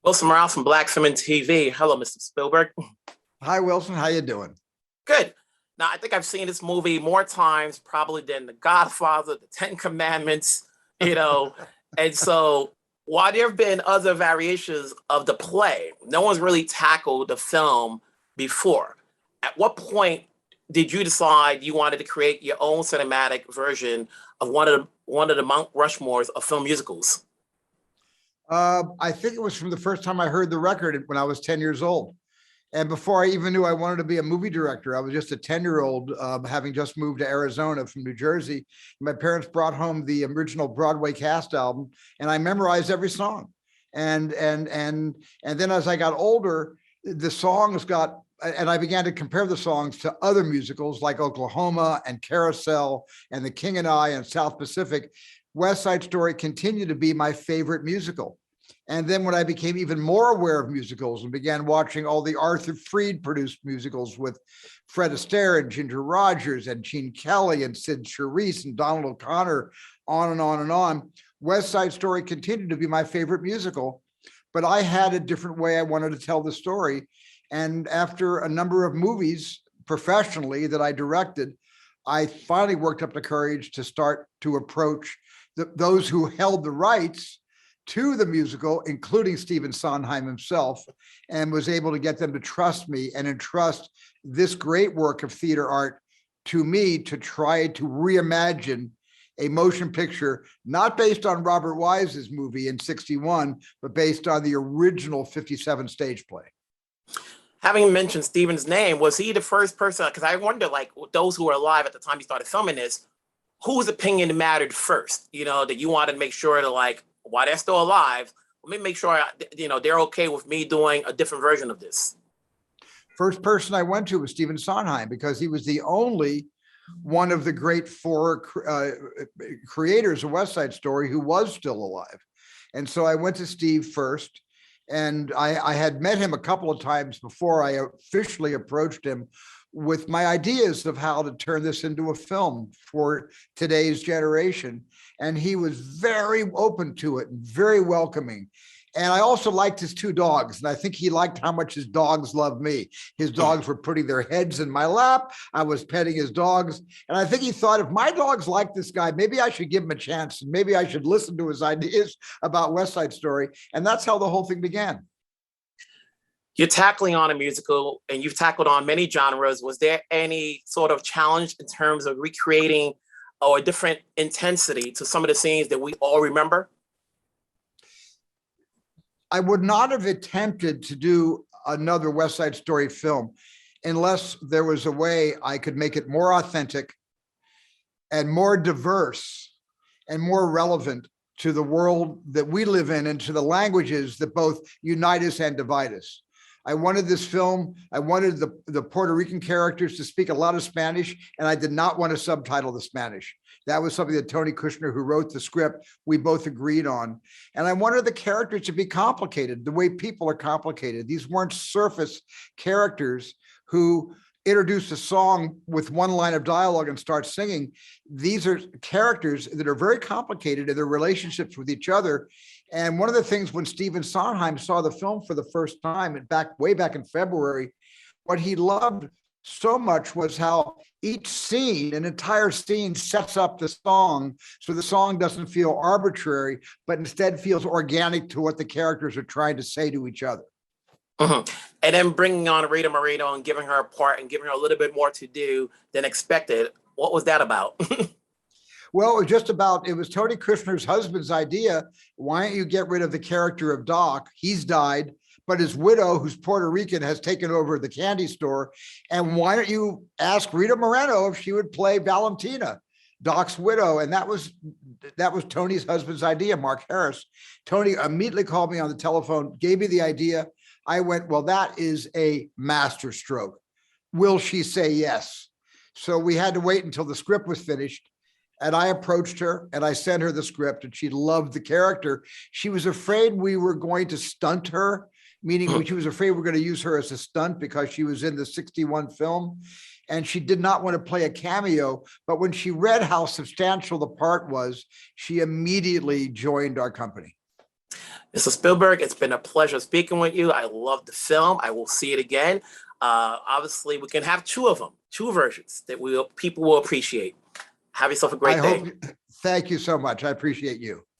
Wilson Morales from Black Film and TV. Hello, Mr. Spielberg. Hi, Wilson. How you doing? Good. Now, I think I've seen this movie more times probably than The Godfather, The Ten Commandments, you know. And so while there have been other variations of the play, no one's really tackled the film before. At what point did you decide you wanted to create your own cinematic version of one of the Mount Rushmores of film musicals? I think it was from the first time I heard the record when I was 10 years old. And before I even knew I wanted to be a movie director, I was just a 10-year-old, having just moved to Arizona from New Jersey. My parents brought home the original Broadway cast album, and I memorized every song. And then as I got older, the songs got, and I began to compare the songs to other musicals like Oklahoma and Carousel and The King and I and South Pacific. West Side Story continued to be my favorite musical. And then when I became even more aware of musicals and began watching all the Arthur Freed produced musicals with Fred Astaire and Ginger Rogers and Gene Kelly and Sid Charisse and Donald O'Connor, on and on and on, West Side Story continued to be my favorite musical, but I had a different way I wanted to tell the story. And after a number of movies professionally that I directed, I finally worked up the courage to start to approach those who held the rights to the musical, including Stephen Sondheim himself, and was able to get them to trust me and entrust this great work of theater art to me to try to reimagine a motion picture, not based on Robert Wise's movie in '61, but based on the original '57 stage play. Having mentioned Steven's name, was he the first person? Because I wonder, like, those who were alive at the time you started filming this, whose opinion mattered first, that you wanted to make sure to, like, while they're still alive, let me make sure, they're okay with me doing a different version of this. First person I went to was Stephen Sondheim, because he was the only one of the great four creators of West Side Story who was still alive. And so I went to Steve first, and I had met him a couple of times before I officially approached him with my ideas of how to turn this into a film for today's generation. And he was very open to it and very welcoming. And I also liked his two dogs. And I think he liked how much his dogs loved me. His dogs were putting their heads in my lap. I was petting his dogs. And I think he thought, if my dogs like this guy, maybe I should give him a chance. And maybe I should listen to his ideas about West Side Story. And that's how the whole thing began. You're tackling on a musical and you've tackled on many genres. Was there any sort of challenge in terms of recreating or a different intensity to some of the scenes that we all remember? I would not have attempted to do another West Side Story film unless there was a way I could make it more authentic and more diverse and more relevant to the world that we live in and to the languages that both unite us and divide us. I wanted this film, I wanted the Puerto Rican characters to speak a lot of Spanish, and I did not want to subtitle the Spanish. That was something that Tony Kushner, who wrote the script, we both agreed on. And I wanted the characters to be complicated, the way people are complicated. These weren't surface characters who introduce a song with one line of dialogue and start singing. These are characters that are very complicated in their relationships with each other. And one of the things when Stephen Sondheim saw the film for the first time, and way back in February, what he loved so much was how each scene, an entire scene, sets up the song, so the song doesn't feel arbitrary, but instead feels organic to what the characters are trying to say to each other. And then bringing on Rita Moreno and giving her a part and giving her a little bit more to do than expected. What was that about? Well, it was Tony Kushner's husband's idea. Why don't you get rid of the character of Doc? He's died, but his widow, who's Puerto Rican, has taken over the candy store. And why don't you ask Rita Moreno if she would play Valentina, Doc's widow? And that was Tony's husband's idea, Mark Harris. Tony immediately called me on the telephone, gave me the idea. I went, well, that is a masterstroke. Will she say yes? So we had to wait until the script was finished. And I approached her and I sent her the script, and she loved the character. She was afraid we were going to stunt her, meaning she was afraid we were going to use her as a stunt because she was in the '61 film. And she did not want to play a cameo. But when she read how substantial the part was, she immediately joined our company. Mr. Spielberg, it's been a pleasure speaking with you. I love the film. I will see it again. Obviously, we can have two of them, two versions that people will appreciate. Have yourself a great day. Thank you so much. I appreciate you.